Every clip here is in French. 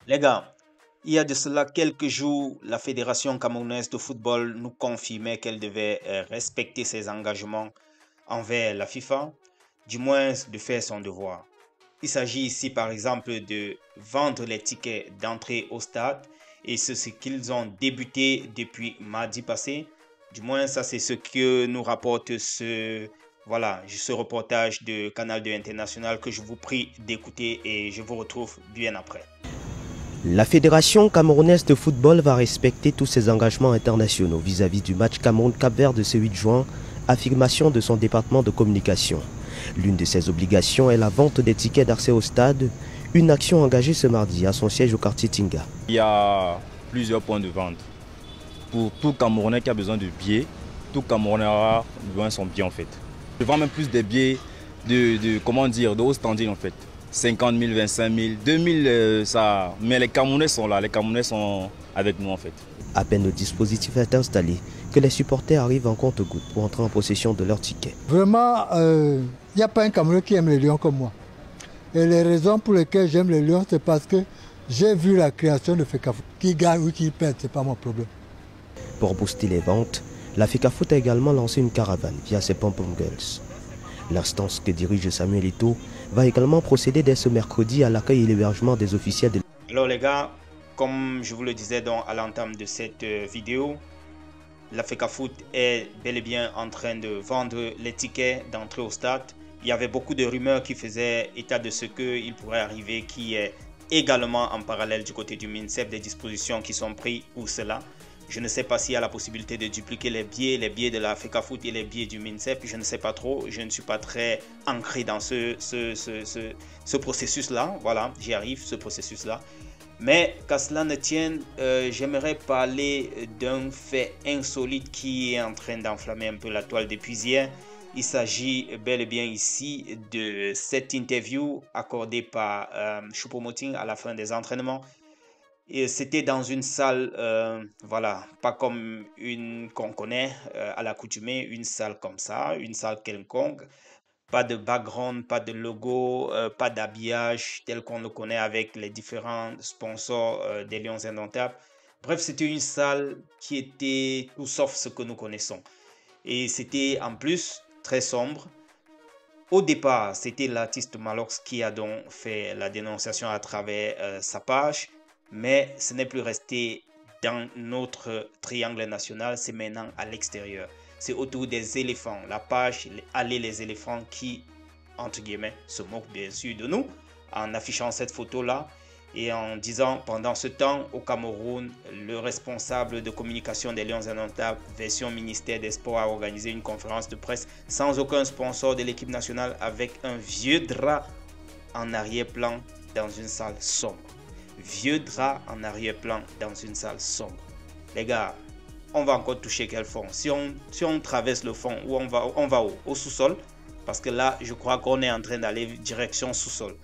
Les gars, il y a de cela quelques jours, la Fédération camerounaise de football nous confirmait qu'elle devait respecter ses engagements envers la FIFA, du moins de faire son devoir. Il s'agit ici par exemple de vendre les tickets d'entrée au stade et c'est ce qu'ils ont débuté depuis mardi passé. Du moins ça c'est ce que nous rapporte ce reportage de Canal 2 International que je vous prie d'écouter et je vous retrouve bien après. La Fédération camerounaise de football va respecter tous ses engagements internationaux vis-à-vis du match Cameroun-Cap-Vert de ce 8 juin, affirmation de son département de communication. L'une de ses obligations est la vente des tickets d'accès au stade, une action engagée ce mardi à son siège au quartier Tinga. Il y a plusieurs points de vente. Pour tout Camerounais qui a besoin de billets, tout Camerounais aura besoin de son billet en fait. Je vends même plus des billets de haut standing en fait. 50 000, 25 000, 2 000, ça. Mais les Camerounais sont là, les Camerounais sont avec nous en fait. À peine le dispositif est installé, que les supporters arrivent en compte-gouttes pour entrer en possession de leurs tickets. Vraiment, il n'y a pas un Camerounais qui aime les Lions comme moi. Et les raisons pour lesquelles j'aime les Lions, c'est parce que j'ai vu la création de FECAFOOT. Qui gagne ou qui perd, ce n'est pas mon problème. Pour booster les ventes, la FECAFOOT a également lancé une caravane via ses Pom-Pom Girls. L'instance que dirige Samuel Eto'o va également procéder dès ce mercredi à l'accueil et l'hébergement des officiels de... Alors les gars, comme je vous le disais donc à l'entame de cette vidéo, la FECAFOOT est bel et bien en train de vendre les tickets d'entrée au stade. Il y avait beaucoup de rumeurs qui faisaient état de ce qu'il pourrait arriver, qui est également en parallèle du côté du MINSEP, des dispositions qui sont prises pour cela. Je ne sais pas s'il y a la possibilité de dupliquer les billets de la FECAFOOT et les billets du MINSEP. Je ne sais pas trop. Je ne suis pas très ancré dans ce processus-là. Voilà, j'y arrive, ce processus-là. Mais qu'à cela ne tienne, j'aimerais parler d'un fait insolite qui est en train d'enflammer un peu la toile depuis hier. Il s'agit bel et bien ici de cette interview accordée par Choupo-Moting à la fin des entraînements. Et c'était dans une salle, voilà, pas comme une qu'on connaît à l'accoutumée, une salle comme ça, une salle quelconque. Pas de background, pas de logo, pas d'habillage tel qu'on le connaît avec les différents sponsors des Lions Indomptables. Bref, c'était une salle qui était tout sauf ce que nous connaissons. Et c'était en plus très sombre. Au départ, c'était l'artiste Malox qui a donc fait la dénonciation à travers sa page. Mais ce n'est plus resté dans notre triangle national, c'est maintenant à l'extérieur. C'est autour des éléphants. La page Allez les éléphants qui, entre guillemets, se moque bien sûr de nous en affichant cette photo-là et en disant pendant ce temps au Cameroun, le responsable de communication des Lions Indomptables, version ministère des Sports, a organisé une conférence de presse sans aucun sponsor de l'équipe nationale avec un vieux drap en arrière-plan dans une salle sombre. Vieux drap en arrière-plan dans une salle sombre. Les gars, on va encore toucher quel fond? Si on traverse le fond, où on va où? Au sous-sol? Parce que là, je crois qu'on est en train d'aller direction sous-sol.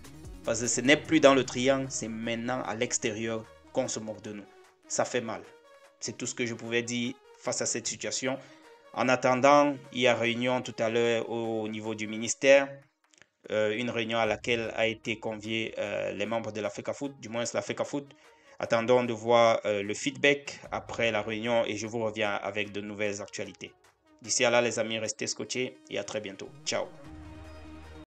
Parce que ce n'est plus dans le triangle, c'est maintenant à l'extérieur qu'on se moque de nous. Ça fait mal. C'est tout ce que je pouvais dire face à cette situation. En attendant, il y a réunion tout à l'heure au niveau du ministère. Une réunion à laquelle a été convié les membres de la FECAFOOT, du moins la FECAFOOT. Attendons de voir le feedback après la réunion et je vous reviens avec de nouvelles actualités. D'ici à là, les amis, restez scotchés et à très bientôt. Ciao.